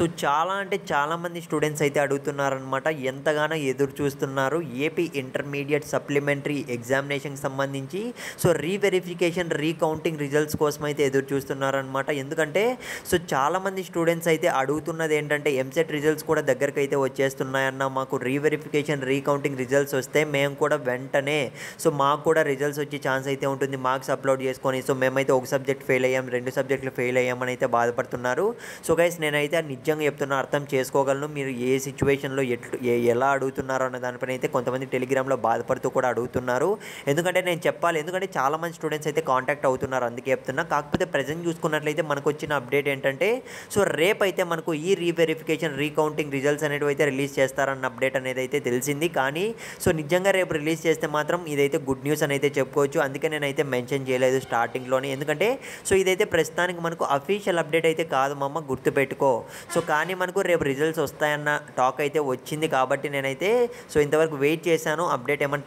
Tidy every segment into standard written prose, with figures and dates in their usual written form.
So చాలా అంటే చాలామంది స్టూడెంట్స్ అయితే అడుగుతున్నారనమాట. ఎంతగానో ఎదురు చూస్తున్నారు ఏపీ ఇంటర్మీడియట్ సప్లిమెంటరీ ఎగ్జామినేషన్‌కి సంబంధించి సో రీవెరిఫికేషన్, రీకౌంటింగ్ రిజల్ట్స్ కోసం అయితే ఎదురు చూస్తున్నారనమాట. ఎందుకంటే సో చాలామంది స్టూడెంట్స్ అయితే అడుగుతున్నది ఏంటంటే ఎంసెట్ రిజల్ట్స్ కూడా దగ్గరకైతే వచ్చేస్తున్నాయన్న. మాకు రీవెరిఫికేషన్, రీకౌంటింగ్ రిజల్ట్స్ వస్తే మేము కూడా వెంటనే సో మాకు కూడా రిజల్ట్స్ వచ్చే ఛాన్స్ అయితే ఉంటుంది. మార్క్స్ అప్‌లోడ్ చేసుకొని సో మేమైతే ఒక సబ్జెక్ట్ ఫెయిల్ అయ్యాం, 2 సబ్జెక్టులు ఫెయిల్ అయ్యామని అయితే బాధపడుతున్నారు. సో గైస్ నేనైతే నిజంగా చెప్తున్నా, అర్థం చేసుకోగలను మీరు ఏ సిచ్యువేషన్‌లో ఎలా అడుగుతున్నారో అన్న దానిపైన అయితే కొంతమంది టెలిగ్రామ్‌లో బాధపడుతూ కూడా అడుగుతున్నారు. ఎందుకంటే నేను చెప్పాలి, ఎందుకంటే చాలామంది స్టూడెంట్స్ అయితే కాంటాక్ట్ అవుతున్నారు, అందుకే చెప్తున్నా. కాకపోతే ప్రెజెంట్ చూసుకున్నట్లయితే మనకు వచ్చిన అప్డేట్ ఏంటంటే సో రేపైతే మనకు ఈ రీవెరిఫికేషన్, రీకౌంటింగ్ రిజల్ట్స్ అనేటివి అయితే రిలీజ్ చేస్తారన్న అప్డేట్ అనేది అయితే తెలిసింది. కానీ సో నిజంగా రేపు రిలీజ్ చేస్తే మాత్రం ఇదైతే గుడ్ న్యూస్ అని అయితే చెప్పుకోవచ్చు. అందుకే నేనైతే మెన్షన్ చేయలేదు స్టార్టింగ్‌లోనే. ఎందుకంటే సో ఇదైతే ప్రస్తుతానికి మనకు అఫీషియల్ అప్డేట్ అయితే కాదు మామ, గుర్తుపెట్టుకో. సో కానీ మనకు రేపు రిజల్ట్స్ వస్తాయన్న టాక్ అయితే వచ్చింది. కాబట్టి నేనైతే సో ఇంతవరకు వెయిట్ చేశాను, అప్డేట్ ఏమైనా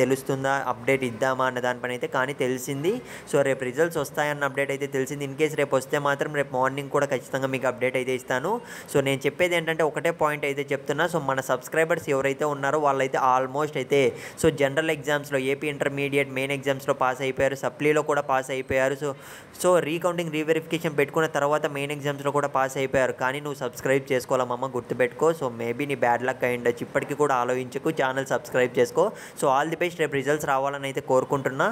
తెలుస్తుందా, అప్డేట్ ఇద్దామా అన్న దానిపైన అయితే. కానీ తెలిసింది సో రేపు రిజల్ట్స్ వస్తాయన్న అప్డేట్ అయితే తెలిసింది. ఇన్ కేస్ రేపు వస్తే మాత్రం రేపు మార్నింగ్ కూడా ఖచ్చితంగా మీకు అప్డేట్ అయితే ఇస్తాను. సో నేను చెప్పేది ఏంటంటే ఒకటే పాయింట్ అయితే చెప్తున్నా. సో మన సబ్స్క్రైబర్స్ ఎవరైతే ఉన్నారో వాళ్ళైతే ఆల్మోస్ట్ అయితే సో జనరల్ ఎగ్జామ్స్లో ఏపీ ఇంటర్మీడియట్ మెయిన్ ఎగ్జామ్స్లో పాస్ అయిపోయారు, సప్లీలో కూడా పాస్ అయిపోయారు. సో రీకౌంటింగ్, రీవెరిఫికేషన్ పెట్టుకున్న తర్వాత మెయిన్ ఎగ్జామ్స్లో కూడా పాస్ అయిపోయారు. కానీ నువ్వు సబ్స్క్రైబ్ చేసుకోవాలమ్మా, గుర్తుపెట్టుకో. సో మేబీ నీ బ్యాడ్ లక్ అయి ఉండొచ్చు, ఇప్పటికీ కూడా ఆలోచించకు, ఛానల్ సబ్స్క్రైబ్ చేసుకో. సో ఆల్ ది బెస్ట్, రేపు రిజల్ట్స్ రావాలని అయితే కోరుకుంటున్నా.